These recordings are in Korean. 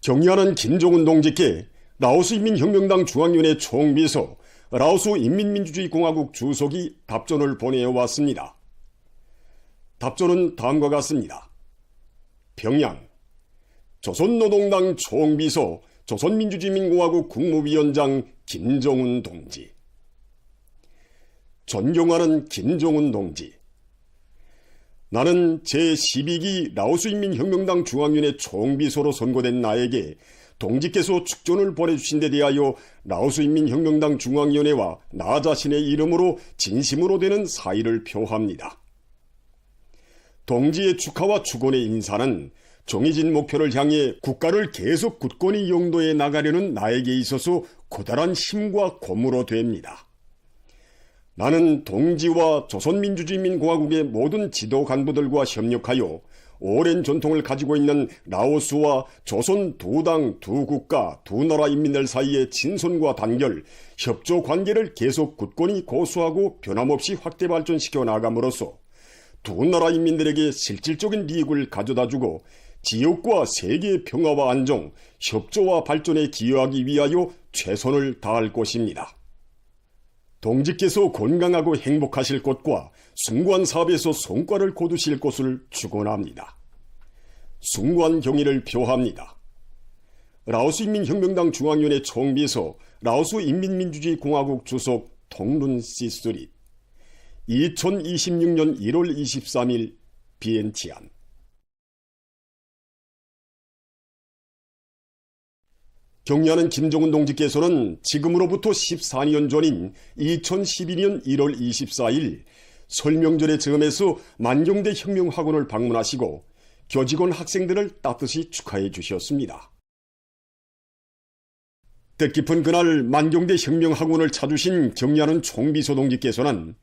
경의하는 김정은 동지께 라오스 인민혁명당 중앙위원회 총비서, 라오스 인민민주주의공화국 주석이 답전을 보내왔습니다. 답전은 다음과 같습니다. 평양, 조선노동당 총비서, 조선민주주의민공화국 국무위원장 김정은 동지. 존경하는 김정은 동지, 나는 제12기 라오스인민혁명당 중앙위원회 총비서로 선고된 나에게 동지께서 축전을 보내주신 데 대하여 라오스인민혁명당 중앙위원회와 나 자신의 이름으로 진심으로 되는 사의를 표합니다. 동지의 축하와 축원의 인사는 정해진 목표를 향해 국가를 계속 굳건히 영도해 나가려는 나에게 있어서 고달한 힘과 고무로 됩니다. 나는 동지와 조선민주주의민공화국의 모든 지도 간부들과 협력하여 오랜 전통을 가지고 있는 라오스와 조선 두 당, 두 국가, 두 나라 인민들 사이의 친선과 단결, 협조 관계를 계속 굳건히 고수하고 변함없이 확대 발전시켜 나감으로써 두 나라 인민들에게 실질적인 이익을 가져다주고 지역과 세계의 평화와 안정, 협조와 발전에 기여하기 위하여 최선을 다할 것입니다. 동지께서 건강하고 행복하실 것과 숭고한 사업에서 성과를 거두실 것을 축원합니다. 숭고한 경의를 표합니다. 라오스인민혁명당 중앙위원회 총비서, 라오스 인민민주주의공화국 주석 통룬 시스릿. 2026년 1월 23일 비엔티안. 경의하는 김정은 동지께서는 지금으로부터 14년 전인 2012년 1월 24일 설명절의 즈음에서 만경대 혁명학원을 방문하시고 교직원 학생들을 따뜻이 축하해 주셨습니다. 뜻깊은 그날 만경대 혁명학원을 찾으신 경의하는 총비서 동지께서는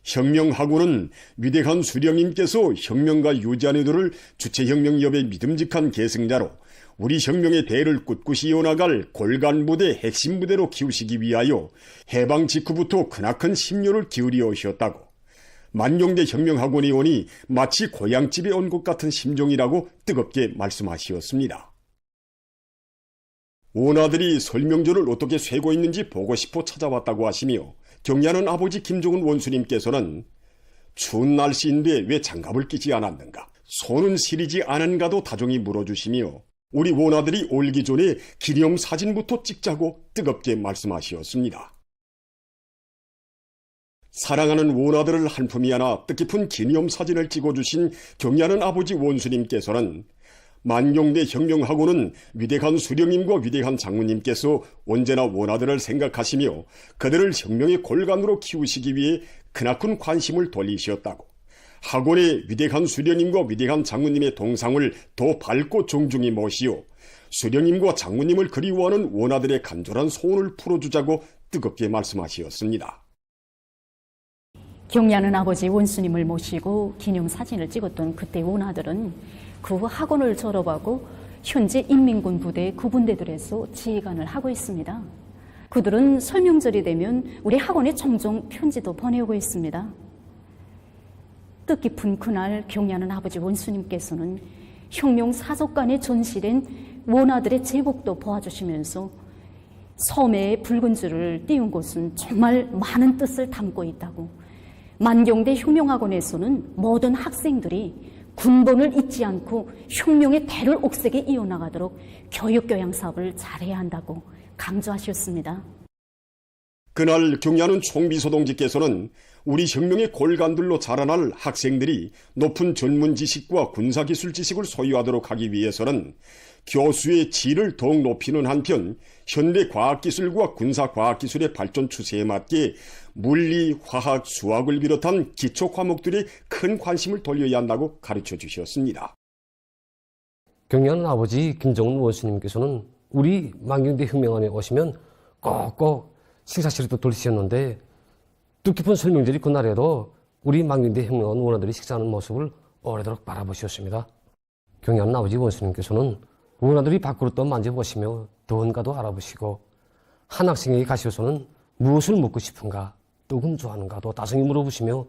혁명학원은 위대한 수령님께서 혁명가 유지한이들을 주체혁명협의 믿음직한 계승자로 우리 혁명의 대를 꿋꿋이 이어나갈 골간부대 핵심 부대로 키우시기 위하여 해방 직후부터 크나큰 심려를 기울여 오셨다고, 만경대 혁명학원이 오니 마치 고향집에 온 것 같은 심정이라고 뜨겁게 말씀하시었습니다. 원아들이 설명절을 어떻게 쇠고 있는지 보고 싶어 찾아왔다고 하시며, 경의하는 아버지 김정은 원수님께서는 추운 날씨인데 왜 장갑을 끼지 않았는가, 손은 시리지 않은가도 다정히 물어주시며 우리 원아들이 올기 전에 기념 사진부터 찍자고 뜨겁게 말씀하셨습니다. 사랑하는 원아들을 한 품이 안아 뜻깊은 기념 사진을 찍어주신 경의하는 아버지 원수님께서는 만경대 혁명학원은 위대한 수령님과 위대한 장모님께서 언제나 원아들을 생각하시며 그들을 혁명의 골간으로 키우시기 위해 크나큰 관심을 돌리셨다고, 학원의 위대한 수령님과 위대한 장모님의 동상을 더 밝고 정중히 모시어 수령님과 장모님을 그리워하는 원아들의 간절한 소원을 풀어주자고 뜨겁게 말씀하셨습니다. 경의하는 아버지 원수님을 모시고 기념사진을 찍었던 그때 원아들은 그 후 학원을 졸업하고 현재 인민군 부대 구분대들에서 지휘관을 하고 있습니다. 그들은 설명절이 되면 우리 학원에 종종 편지도 보내오고 있습니다. 뜻깊은 그날 경의하는 아버지 원수님께서는 혁명 사족관에 전시된 원아들의 제복도 보아주시면서 섬에 붉은 줄을 띄운 곳은 정말 많은 뜻을 담고 있다고, 만경대 혁명학원에서는 모든 학생들이 군번을 잊지 않고 혁명의 대를 옥색에 이어나가도록 교육교양 사업을 잘해야 한다고 강조하셨습니다. 그날 경의하는 총비서 동지께서는 우리 혁명의 골간들로 자라날 학생들이 높은 전문 지식과 군사기술 지식을 소유하도록 하기 위해서는 교수의 질을 더욱 높이는 한편 현대 과학기술과 군사과학기술의 발전 추세에 맞게 물리, 화학, 수학을 비롯한 기초 과목들에 큰 관심을 돌려야 한다고 가르쳐 주셨습니다. 경의하는 아버지 김정은 원수님께서는 우리 만경대 혁명원에 오시면 꼭꼭 식사실에도 들으셨는데 뜻깊은 설명절이 그날에도 우리 만경대 혁명원 원아들이 식사하는 모습을 오래도록 바라보셨습니다. 경의하는 아버지 원수님께서는 원아들이 밥그릇도 만져보시며 더운가도 알아보시고 한 학생에게 가셔서는 무엇을 먹고 싶은가, 떡은 좋아하는가도 다성히 물어보시며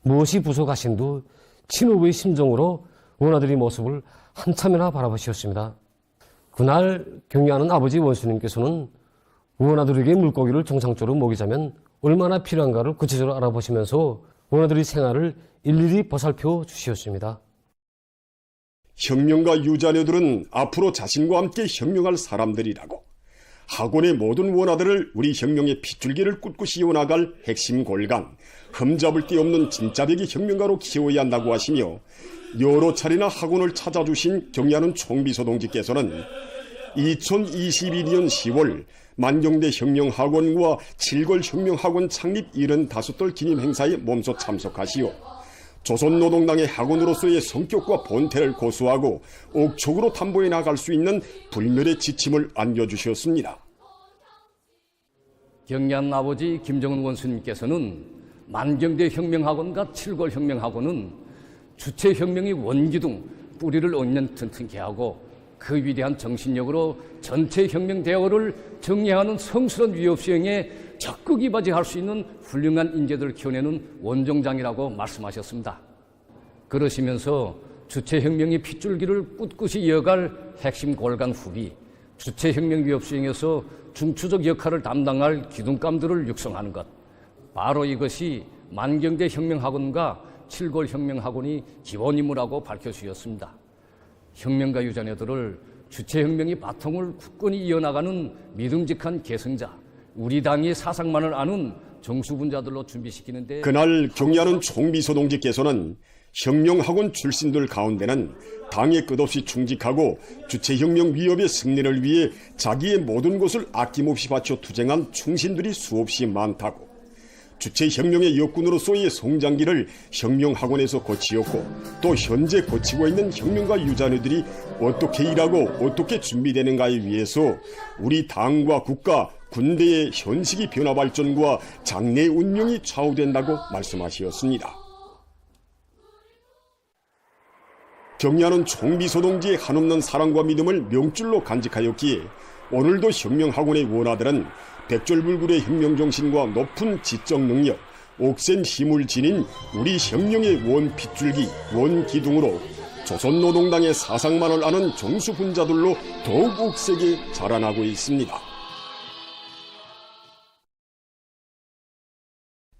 무엇이 부족하신 두 친오부의 심정으로 원아들의 모습을 한참이나 바라보셨습니다. 그날 경영하는 아버지 원수님께서는 원아들에게 물고기를 정상적으로 먹이자면 얼마나 필요한가를 구체적으로 알아보시면서 원아들의 생활을 일일이 보살펴 주시었습니다. 혁명가 유자녀들은 앞으로 자신과 함께 혁명할 사람들이라고, 학원의 모든 원아들을 우리 혁명의 핏줄기를 꿋꿋이 이어나갈 핵심 골간, 흠잡을 데 없는 진짜배기 혁명가로 키워야 한다고 하시며, 여러 차례나 학원을 찾아주신 경의하는 총비서 동지께서는 2021년 10월 만경대 혁명학원과 칠걸 혁명학원 창립 75돌 기념 행사에 몸소 참석하시오. 조선노동당의 학원으로서의 성격과 본태를 고수하고 옥촉으로 탐보해 나갈 수 있는 불멸의 지침을 안겨주셨습니다. 경의하는 아버지 김정은 원수님께서는 만경대 혁명학원과 칠걸 혁명학원은 주체혁명의 원기둥, 뿌리를 얹는 튼튼케 하고 그 위대한 정신력으로 전체 혁명 대화를 정리하는 성스러운 위협 수행에 적극 이바지할 수 있는 훌륭한 인재들을 키워내는 원종장이라고 말씀하셨습니다. 그러시면서 주체혁명의 핏줄기를 꿋꿋이 이어갈 핵심 골간 후비, 주체혁명 위협 수행에서 중추적 역할을 담당할 기둥감들을 육성하는 것, 바로 이것이 만경대 혁명학원과 칠걸 혁명학원이 기본 임무라고 밝혀주셨습니다. 혁명가 유자녀들을 주체혁명의 바통을 굳건히 이어나가는 믿음직한 계승자, 우리 당의 사상만을 아는 정수분자들로 준비시키는데, 그날 경의하는 총비서 동지께서는 혁명학원 출신들 가운데는 당에 끝없이 충직하고 주체혁명 위협의 승리를 위해 자기의 모든 것을 아낌없이 바쳐 투쟁한 충신들이 수없이 많다고, 주체혁명의 역군으로서의 성장기를 혁명학원에서 거치었고 또 현재 거치고 있는 혁명가 유자녀들이 어떻게 일하고 어떻게 준비되는가에 위해서 우리 당과 국가, 군대의 현식이 변화 발전과 장래 운명이 좌우된다고 말씀하셨습니다. 경의하는 총비서 동지의 한없는 사랑과 믿음을 명줄로 간직하였기에 오늘도 혁명학원의 원아들은 백졸불굴의 혁명정신과 높은 지적 능력, 옥센 힘을 지닌 우리 혁명의 원핏줄기, 원기둥으로 조선노동당의 사상만을 아는 정수분자들로 더욱 옥세게 자라나고 있습니다.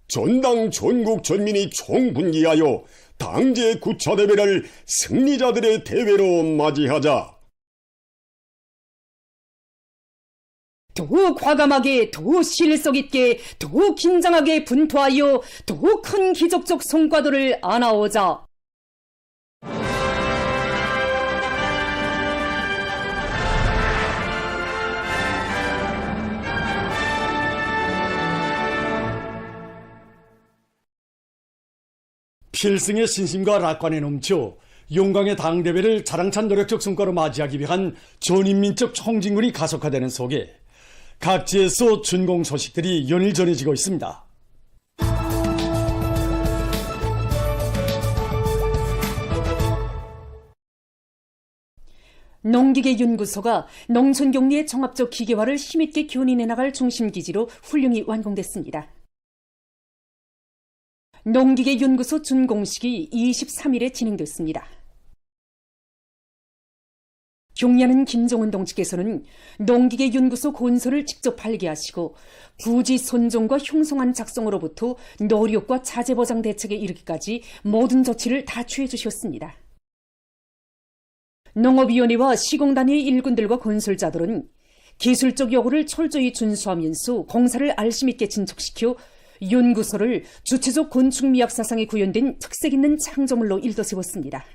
전당 전국 전민이 총분기하여 당제 구차대회를 승리자들의 대회로 맞이하자. 더욱 과감하게, 더욱 실속 있게, 더욱 긴장하게 분투하여 더욱 큰 기적적 성과들을 안아오자. 필승의 신심과 lạc관에 넘쳐 용광의 당대회를 자랑찬 노력적 성과로 맞이하기 위한 전인민적 총진군이 가속화되는 속에 각지에서 준공 소식들이 연일 전해지고 있습니다. 농기계연구소가 농촌경리의 종합적 기계화를 힘있게 견인해 나갈 중심기지로 훌륭히 완공됐습니다. 농기계연구소 준공식이 23일에 진행됐습니다. 경리하는 김정은 동지께서는 농기계연구소 건설을 직접 발기하시고 부지 선종과 흉성한 작성으로부터 노력과 자재보장 대책에 이르기까지 모든 조치를 다 취해 주셨습니다. 농업위원회와 시공단위의 일꾼들과 건설자들은 기술적 요구를 철저히 준수하면서 공사를 알심있게 진척시켜 연구소를 주체적 건축미학 사상에 구현된 특색 있는 창조물로 일떠세웠습니다.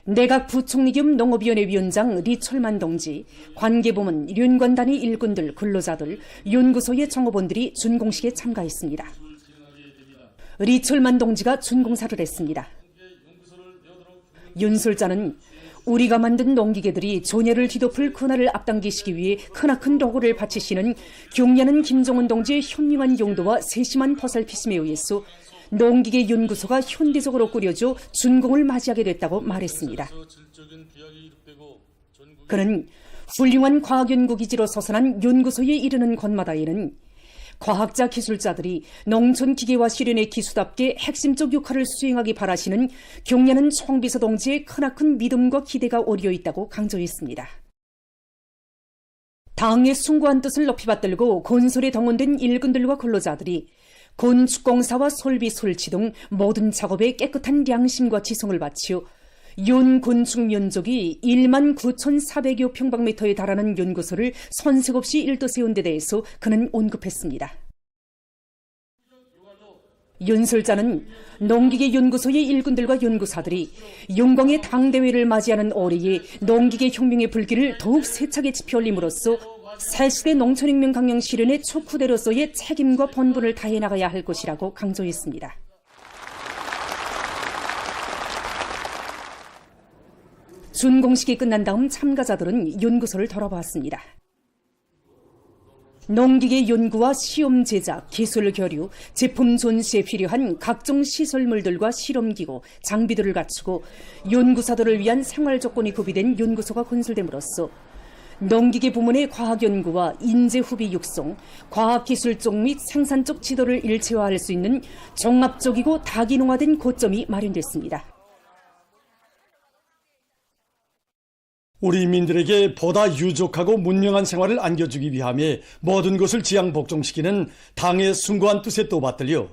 내각 부총리 겸 농업위원회 위원장 리철만 동지, 관계부문, 륜관단위 일꾼들, 근로자들, 연구소의 정업원들이 준공식에 참가했습니다. 리철만 동지가 준공사를 했습니다. 연설자는 우리가 만든 농기계들이 존예를 뒤덮을 그날을 앞당기시기 위해 크나큰 노고를 바치시는 경례하는 김정은 동지의 현명한 용도와 세심한 보살피심에 의해서 농기계 연구소가 현대적으로 꾸려져 준공을 맞이하게 됐다고 말했습니다. 그는 훌륭한 과학연구기지로 서선한 연구소에 이르는 곳마다에는 과학자 기술자들이 농촌 기계화 실현의 기수답게 핵심적 역할을 수행하기 바라시는 경려는 총비서 동지의 크나큰 믿음과 기대가 오려 있다고 강조했습니다. 당의 숭고한 뜻을 높이 받들고 건설에 동원된 일꾼들과 근로자들이 건축공사와 설비 설치 등 모든 작업에 깨끗한 양심과 지성을 바치어 연 건축 면적이 19,400여 평방미터에 달하는 연구소를 손색 없이 일도 세운 데 대해서 그는 언급했습니다. 연설자는 농기계 연구소의 일꾼들과 연구사들이 영광의 당대회를 맞이하는 올해에 농기계 혁명의 불길을 더욱 세차게 지펴올림으로써 새시대 농촌혁명 강령 실현의 촉구대로서의 책임과 본분을 다해 나가야 할 것이라고 강조했습니다. 준공식이 끝난 다음 참가자들은 연구소를 돌아보았습니다. 농기계 연구와 시험 제작, 기술 교류, 제품 전시에 필요한 각종 시설물들과 실험기구, 장비들을 갖추고 연구사들을 위한 생활 조건이 구비된 연구소가 건설됨으로써 농기계 부문의 과학연구와 인재후비 육성, 과학기술 쪽 및 생산 쪽 지도를 일체화할 수 있는 종합적이고 다기능화된 고점이 마련됐습니다. 우리 인민들에게 보다 유족하고 문명한 생활을 안겨주기 위함에 모든 것을 지향복종시키는 당의 숭고한 뜻에 또 받들려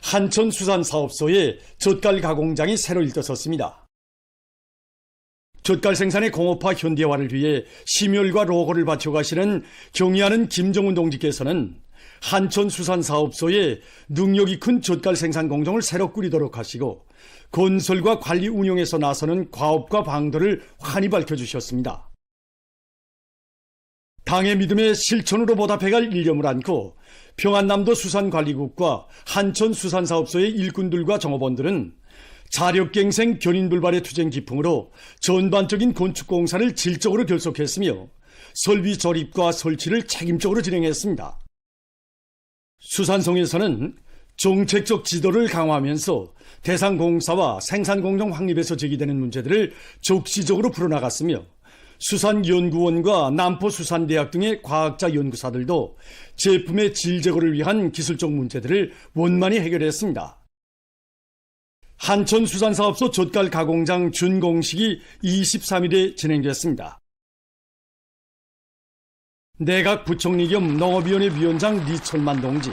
한천수산사업소에 젓갈 가공장이 새로 일떠섰습니다. 젓갈 생산의 공업화 현대화를 위해 심혈과 로고를 바쳐가시는 경의하는 김정은 동지께서는 한천수산사업소에 능력이 큰 젓갈 생산 공정을 새로 꾸리도록 하시고 건설과 관리 운영에서 나서는 과업과 방도를 환히 밝혀주셨습니다. 당의 믿음에 실천으로 보답해갈 일념을 안고 평안남도 수산관리국과 한천수산사업소의 일꾼들과 종업원들은 자력갱생 견인불발의 투쟁 기풍으로 전반적인 건축공사를 질적으로 결속했으며 설비 조립과 설치를 책임적으로 진행했습니다. 수산성에서는 정책적 지도를 강화하면서 대상공사와 생산공정 확립에서 제기되는 문제들을 적시적으로 풀어나갔으며 수산연구원과 남포수산대학 등의 과학자 연구사들도 제품의 질 제고를 위한 기술적 문제들을 원만히 해결했습니다. 한천수산사업소 젓갈 가공장 준공식이 23일에 진행됐습니다. 내각 부총리 겸 농업위원회 위원장 리철만 동지,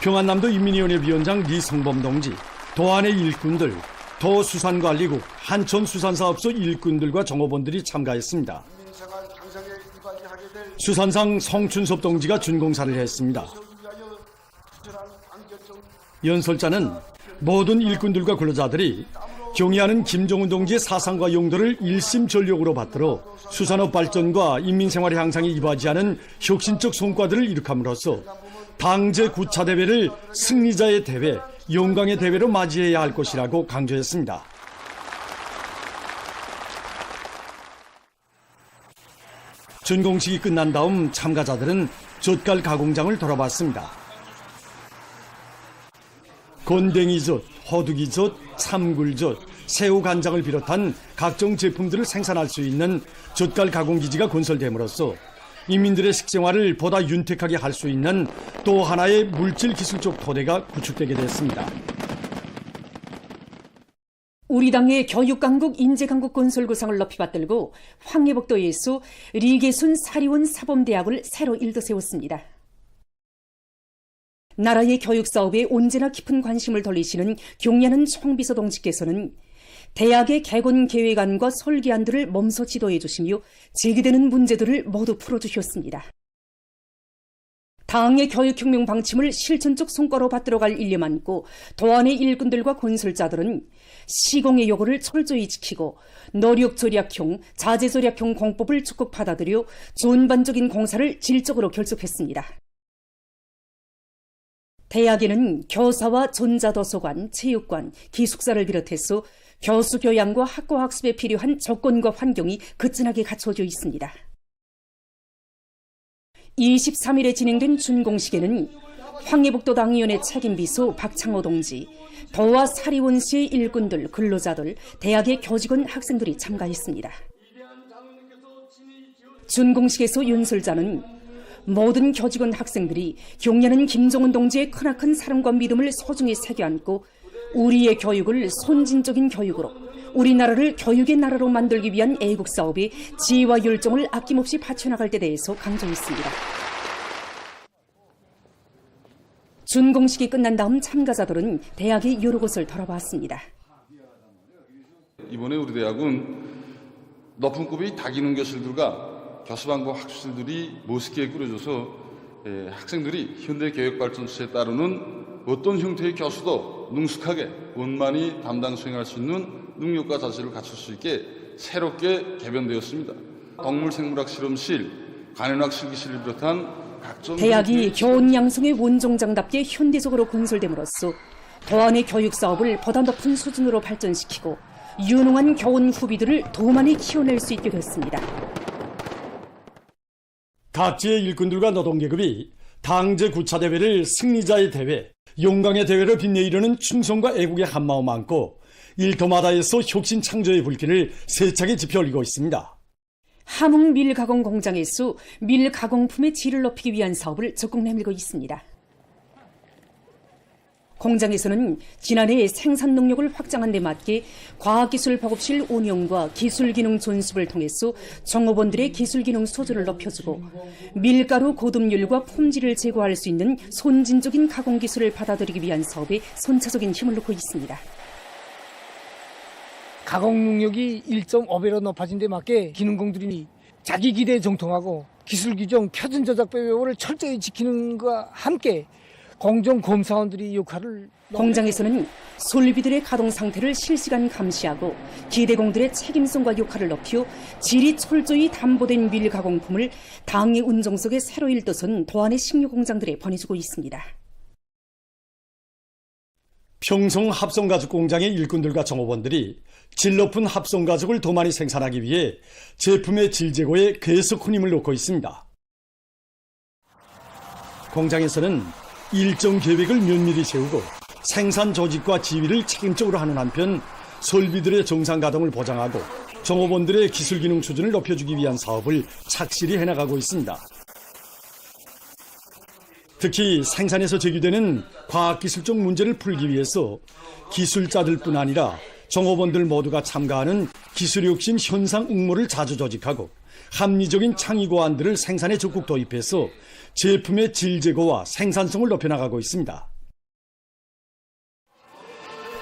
평안남도 인민위원회 위원장 리성범 동지, 도안의 일꾼들, 도수산관리국, 한천수산사업소 일꾼들과 종업원들이 참가했습니다. 수산상 성춘섭 동지가 준공사를 했습니다. 연설자는 모든 일꾼들과 근로자들이 경의하는 김정은 동지의 사상과 용도를 일심전력으로 받들어 수산업 발전과 인민생활의 향상에 이바지하는 혁신적 성과들을 이룩함으로써 당제 9차 대회를 승리자의 대회, 영광의 대회로 맞이해야 할 것이라고 강조했습니다. 준공식이 끝난 다음 참가자들은 젓갈 가공장을 돌아봤습니다. 건댕이젓, 호두기젓, 참굴젓, 새우간장을 비롯한 각종 제품들을 생산할 수 있는 젓갈 가공기지가 건설됨으로써 인민들의 식생활을 보다 윤택하게 할 수 있는 또 하나의 물질 기술적 토대가 구축되게 됐습니다. 우리 당의 교육강국 인재강국 건설구상을 높이 받들고 황해북도에서 리계순 사리원 사범대학을 새로 일도 세웠습니다. 나라의 교육사업에 언제나 깊은 관심을 돌리시는 경려는 총비서 동지께서는 대학의 개건 계획안과 설계안들을 몸소 지도해 주시며 제기되는 문제들을 모두 풀어주셨습니다. 당의 교육혁명 방침을 실천적 성과로 받들어갈 일념 안고 도안의 일꾼들과 건설자들은 시공의 요구를 철저히 지키고 노력절약형, 자재절약형 공법을 적극 받아들여 전반적인 공사를 질적으로 결속했습니다. 대학에는 교사와 전자도서관, 체육관, 기숙사를 비롯해서 교수 교양과 학과 학습에 필요한 조건과 환경이 그진하게 갖춰져 있습니다. 23일에 진행된 준공식에는 황해북도 당위원회 책임비서 박창호 동지, 도와 사리원시의 일꾼들, 근로자들, 대학의 교직원, 학생들이 참가했습니다. 준공식에서 연설자는 모든 교직원 학생들이 경례는 김정은 동지의 크나큰 사랑과 믿음을 소중히 새겨안고 우리의 교육을 선진적인 교육으로 우리나라를 교육의 나라로 만들기 위한 애국 사업에 지혜와 열정을 아낌없이 바쳐나갈 데 대해서 강조했습니다. 준공식이 끝난 다음 참가자들은 대학의 여러 곳을 돌아봤습니다. 이번에 우리 대학은 높은 급의 다기능 교실들과 교수방과 학술들이 멋있게 꾸려져서 학생들이 현대 교육 발전 추세에 따르는 어떤 형태의 교수도 능숙하게 원만히 담당 수행할 수 있는 능력과 자질을 갖출 수 있게 새롭게 개변되었습니다. 동물생물학 실험실, 간현학 실기실을 비롯한 각종 대학이 교원 양성의 원종장답게 현대적으로 건설됨으로써 도안의 교육 사업을 보다 높은 수준으로 발전시키고 유능한 교원 후비들을 더 많이 키워낼 수 있게 됐습니다. 각지의 일꾼들과 노동계급이 당제 구차대회를 승리자의 대회, 용광의 대회로 빛내이려는 충성과 애국의 한마음 안고 일터마다에서 혁신 창조의 불길을 세차게 지펴 올리고 있습니다. 함흥 밀가공 공장에서 밀가공품의 질을 높이기 위한 사업을 적극 내밀고 있습니다. 공장에서는 지난해 생산 능력을 확장한 데 맞게 과학기술 보급실 운영과 기술기능 존습을 통해서 종업원들의 기술기능 수준을 높여주고 밀가루 고듬률과 품질을 제고할 수 있는 선진적인 가공기술을 받아들이기 위한 사업에 선차적인 힘을 놓고 있습니다. 가공 능력이 1.5배로 높아진 데 맞게 기능공들이 자기 기대에 정통하고 기술 규정, 표준 저작 배우를 철저히 지키는 것과 함께 공정 검사원들이 역할을 공장에서는 설비들의 가동 상태를 실시간 감시하고 기대공들의 책임성과 역할을 높여 질이 철저히 담보된 밀 가공품을 당의 운정석에 새로 일떠선 도안의 식료 공장들에 보내주고 있습니다. 평성 합성가죽 공장의 일꾼들과 종업원들이 질 높은 합성가죽을 더 많이 생산하기 위해 제품의 질 제고에 계속 큰 힘을 놓고 있습니다. 공장에서는 일정 계획을 면밀히 세우고 생산 조직과 지휘를 책임적으로 하는 한편 설비들의 정상 가동을 보장하고 종업원들의 기술 기능 수준을 높여주기 위한 사업을 착실히 해나가고 있습니다. 특히 생산에서 제기되는 과학기술적 문제를 풀기 위해서 기술자들뿐 아니라 종업원들 모두가 참가하는 기술혁신 현상 응모를 자주 조직하고 합리적인 창의 고안들을 생산에 적극 도입해서 제품의 질 제고와 생산성을 높여나가고 있습니다.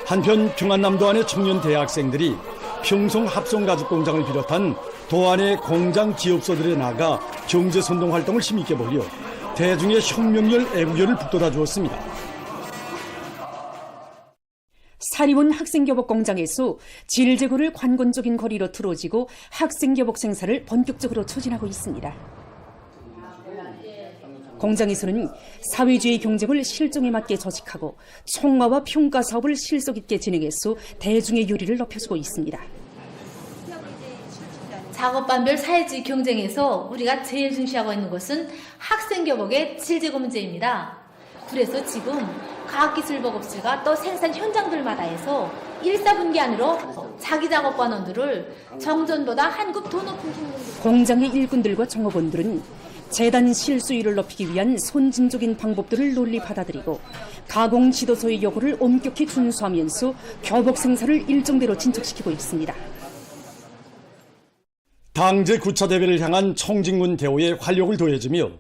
한편 평안남도안의 청년 대학생들이 평성 합성가죽 공장을 비롯한 도안의 공장 기업소들에 나가 경제선동 활동을 힘있게 벌여 대중의 혁명열 애국열을 북돋아 주었습니다. 사리원 학생교복 공장에서 질 제고를 관건적인 거리로 틀어지고 학생교복 생산을 본격적으로 추진하고 있습니다. 공장에서는 사회주의 경쟁을 실정에 맞게 조직하고 총화와 평가 사업을 실속 있게 진행해서 대중의 요리를 높여주고 있습니다. 작업반별 사회주의 경쟁에서 우리가 제일 중시하고 있는 것은 학생교복의 질제고 문제입니다. 그래서 지금 과학기술보급실과 또 생산 현장들마다에서 일사분기 안으로 자기 작업반원들을 정전보다 한 급 더 높은 임금으로 공장의 일꾼들과 종업원들은 재단 실수율을 높이기 위한 선진적인 방법들을 널리 받아들이고 가공 지도서의 요구를 엄격히 준수하면서 교복 생산을 일정대로 진척시키고 있습니다. 당제 9차 대회를 향한 청진군 대호에 활력을 더해주며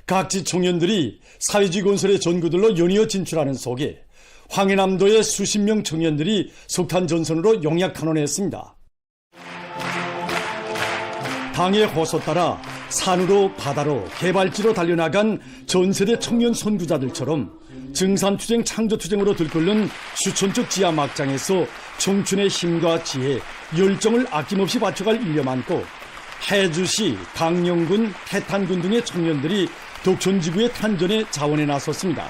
각지 청년들이 사회주의 건설의 전구들로 연이어 진출하는 속에 황해남도의 수십 명 청년들이 석탄 전선으로 용약 탄원했습니다. 당의 호소 따라 산으로 바다로 개발지로 달려나간 전세대 청년 선구자들처럼 증산투쟁 창조투쟁으로 들끓는 수천척 지하 막장에서 청춘의 힘과 지혜, 열정을 아낌없이 바쳐갈 일념 안고 해주시, 강령군, 태탄군 등의 청년들이 독촌지구의 탄전에 자원에 나섰습니다.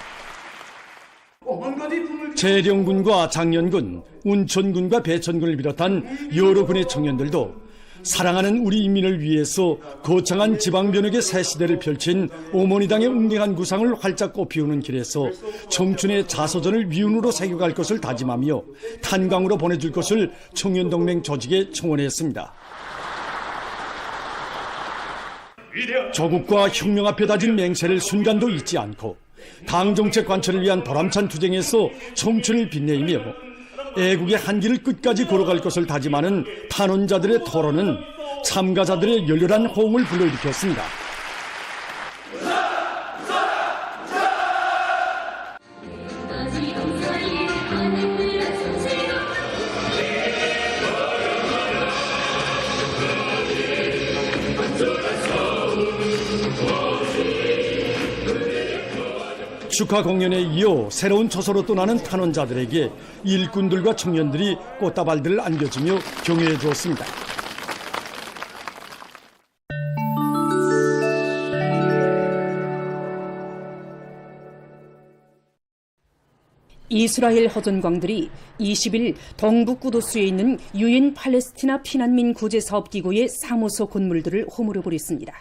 재령군과 장년군, 운천군과 배천군을 비롯한 여러 군의 청년들도 사랑하는 우리 인민을 위해서 거창한 지방변혁의 새 시대를 펼친 어머니당의 웅장한 구상을 활짝 꽃피우는 길에서 청춘의 자서전을 위운으로 새겨갈 것을 다짐하며 탄광으로 보내줄 것을 청년동맹 조직에 청원했습니다. 조국과 혁명 앞에 다진 맹세를 순간도 잊지 않고 당정책 관철을 위한 보람찬 투쟁에서 청춘을 빛내이며 애국의 한길을 끝까지 걸어갈 것을 다짐하는 탄원자들의 토론은 참가자들의 열렬한 호응을 불러일으켰습니다. 축하 공연에 이어 새로운 처소로 떠나는 탄원자들에게 일꾼들과 청년들이 꽃다발들을 안겨주며 격려해 주었습니다. 이스라엘 허전광들이 20일 동북 구도수에 있는 유엔 팔레스티나 피난민 구제 사업 기구의 사무소 건물들을 허물어 버렸습니다.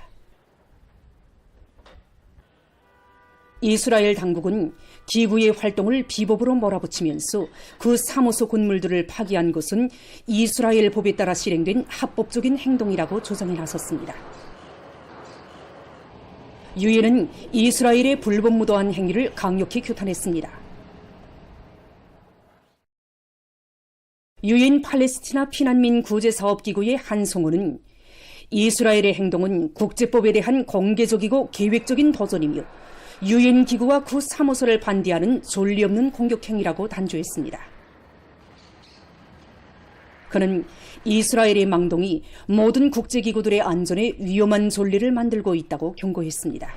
이스라엘 당국은 기구의 활동을 비법으로 몰아붙이면서 그 사무소 건물들을 파기한 것은 이스라엘 법에 따라 실행된 합법적인 행동이라고 조정해 나섰습니다. 유엔은 이스라엘의 불법무도한 행위를 강력히 규탄했습니다. 유엔 팔레스티나 피난민 구제 사업 기구의 한송호는 이스라엘의 행동은 국제법에 대한 공개적이고 계획적인 도전이며 유엔 기구와 그 사무소를 반대하는 존리 없는 공격 행위라고 단죄했습니다. 그는 이스라엘의 망동이 모든 국제기구들의 안전에 위험한 존리를 만들고 있다고 경고했습니다.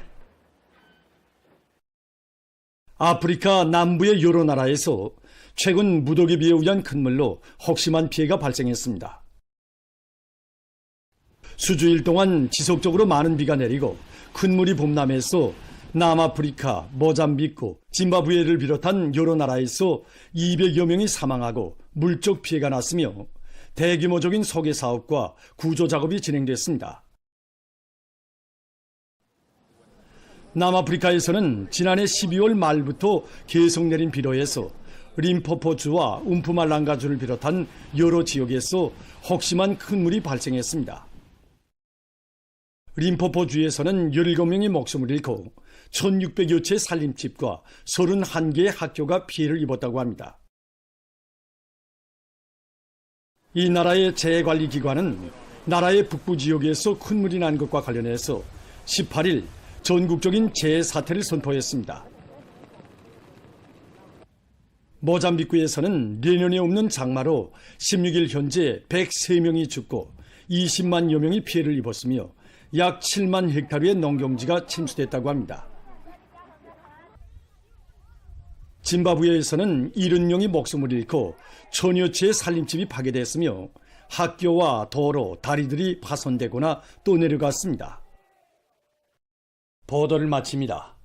아프리카 남부의 여러 나라에서 최근 무더기 비에 의한 큰 물로 혹심한 피해가 발생했습니다. 수주일 동안 지속적으로 많은 비가 내리고 큰 물이 범람해서 남아프리카, 모잠비크, 짐바브웨를 비롯한 여러 나라에서 200여 명이 사망하고 물적 피해가 났으며 대규모적인 소개 사업과 구조 작업이 진행됐습니다. 남아프리카에서는 지난해 12월 말부터 계속 내린 비로 해서 림포포주와 움푸말랑가주를 비롯한 여러 지역에서 혹심한 큰 물이 발생했습니다. 림포포주에서는 17명이 목숨을 잃고 1600여 채의 살림집과 31개의 학교가 피해를 입었다고 합니다. 이 나라의 재해관리기관은 나라의 북부 지역에서 큰 물이 난 것과 관련해서 18일 전국적인 재해 사태를 선포했습니다. 모잠비크에서는 내년에 없는 장마로 16일 현재 103명이 죽고 20만여 명이 피해를 입었으며 약 7만 헥타르의 농경지가 침수됐다고 합니다. 짐바브웨에서는 70명이 목숨을 잃고 1000여 채의 살림집이 파괴됐으며 학교와 도로, 다리들이 파손되거나 또 내려갔습니다. 보도를 마칩니다.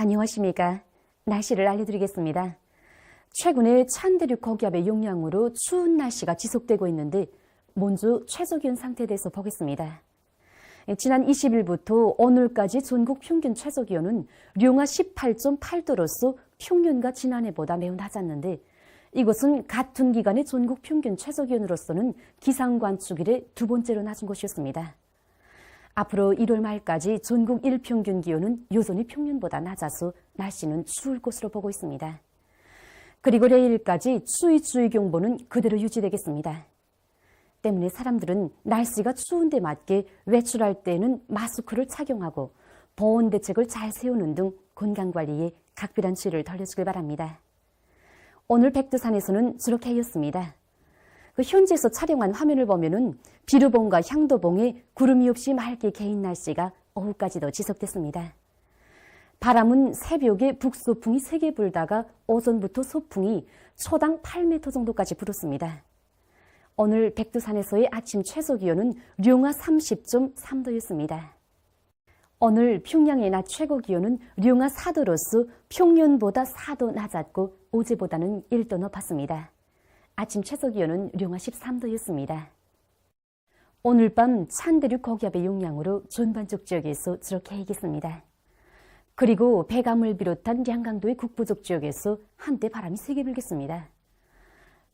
안녕하십니까. 날씨를 알려드리겠습니다. 최근에 찬대륙 고기압의 영향으로 추운 날씨가 지속되고 있는데 먼저 최저기온 상태에 대해서 보겠습니다. 지난 20일부터 오늘까지 전국 평균 최저기온은 룡화 18.8도로서 평년과 지난해보다 매우 낮았는데 이것은 같은 기간의 전국 평균 최저기온으로서는 기상관측 이래 두 번째로 낮은 것이었습니다. 앞으로 1월 말까지 전국 일평균 기온은 여전히 평년보다 낮아서 날씨는 추울 것으로 보고 있습니다. 그리고 내일까지 추위경보는 그대로 유지되겠습니다. 때문에 사람들은 날씨가 추운데 맞게 외출할 때에는 마스크를 착용하고 보온 대책을 잘 세우는 등 건강관리에 각별한 주의를 돌려주길 바랍니다. 오늘 백두산에서는 저렇게 하였습니다. 현지에서 촬영한 화면을 보면은 비루봉과 향도봉에 구름이 없이 맑게 개인 날씨가 오후까지도 지속됐습니다. 바람은 새벽에 북소풍이 세게 불다가 오전부터 소풍이 초당 8m 정도까지 불었습니다. 오늘 백두산에서의 아침 최저기온은 룡화 30.3도였습니다. 오늘 평양의 낮 최고기온은 룡화 4도로서 평년보다 4도 낮았고 어제보다는 1도 높았습니다. 아침 최저기온은 룡화 13도였습니다. 오늘 밤 찬대륙 고기압의 용량으로 전반적 지역에서 저렇게 해겠습니다. 그리고 백암을 비롯한 양강도의 북부족 지역에서 한때 바람이 세게 불겠습니다.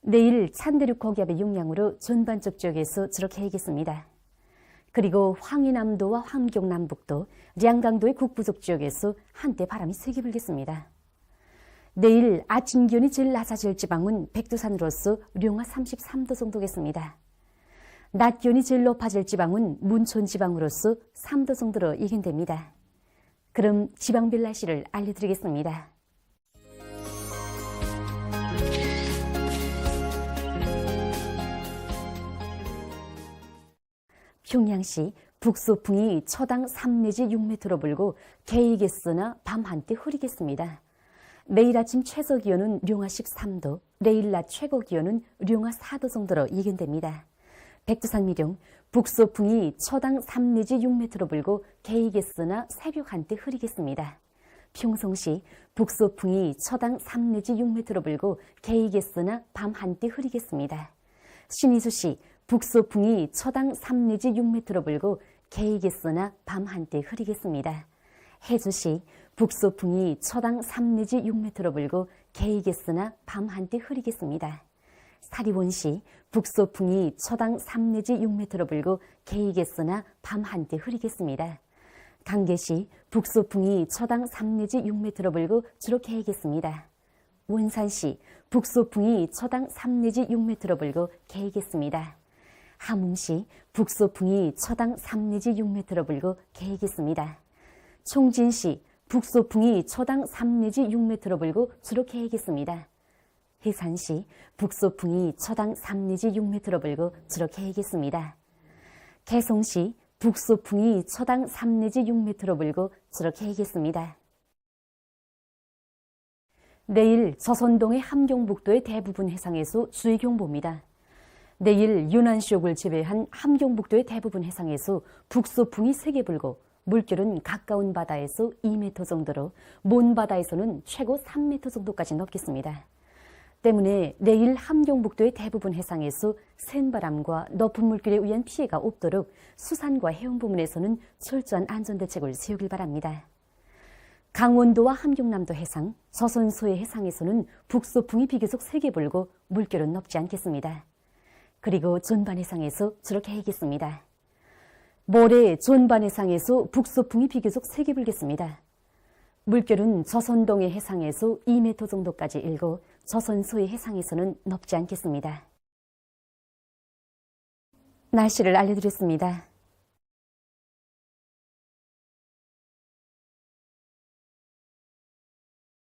내일 찬대륙 고기압의 용량으로 전반적 지역에서 저렇게 해겠습니다. 그리고 황해남도와 함경남북도, 양강도의 북부족 지역에서 한때 바람이 세게 불겠습니다. 내일 아침 기온이 제일 낮아질 지방은 백두산으로서 룡화 33도 정도겠습니다. 낮 기온이 제일 높아질 지방은 문촌 지방으로서 3도 정도로 예견됩니다. 그럼 지방별 날씨를 알려드리겠습니다. 평양시 북소풍이 초당 3 내지 6m로 불고 개이겠으나 밤 한때 흐리겠습니다. 매일 아침 최저 기온은 룡화 13도, 내일 낮 최고 기온은 룡화 4도 정도로 예견됩니다. 백두산 미룡, 북소풍이 초당 3 내지 6m로 불고 개이겠으나 새벽 한때 흐리겠습니다. 평송시 북소풍이 초당 3 내지 6m로 불고 개이겠으나 밤 한때 흐리겠습니다. 신의수시 북소풍이 초당 3 내지 6m로 불고 개이겠으나 밤 한때 흐리겠습니다. 해주시 북소풍이 초당 3 내지 6m로 불고 개이겠으나 밤 한때 흐리겠습니다. 사리원시 북소풍이 초당 3 내지 6m로 불고 개이겠으나 밤 한때 흐리겠습니다. 강계시 북소풍이 초당 3 내지 6m로 불고 주로 개이겠습니다. 원산시 북소풍이 초당 3 내지 6m로 불고 개이겠습니다. 함흥시 북소풍이 초당 3 내지 6m로 불고 개이겠습니다. 총진시 북소풍이 초당 3 내지 6m로 불고 주로 개이겠습니다. 해산시 북소풍이 초당 3 내지 6m로 불고 주로 개이겠습니다. 개성시 북소풍이 초당 3 내지 6m로 불고 주로 개이겠습니다. 내일 조선동해 함경북도의 대부분 해상에서 수해경보입니다. 내일 유난시옥을 제외한 함경북도의 대부분 해상에서 북소풍이 세게 불고 물결은 가까운 바다에서 2m 정도로 먼 바다에서는 최고 3m 정도까지 넘겠습니다. 때문에 내일 함경북도의 대부분 해상에서 센 바람과 높은 물결에 의한 피해가 없도록 수산과 해운 부문에서는 철저한 안전대책을 세우길 바랍니다. 강원도와 함경남도 해상, 조선소해 해상에서는 북소풍이 비교적 세게 불고 물결은 높지 않겠습니다. 그리고 전반 해상에서 저렇게 해겠습니다. 모레 전반 해상에서 북소풍이 비교적 세게 불겠습니다. 물결은 조선동해 해상에서 2m 정도까지 일고 조선소해 해상에서는 높지 않겠습니다. 날씨를 알려드렸습니다.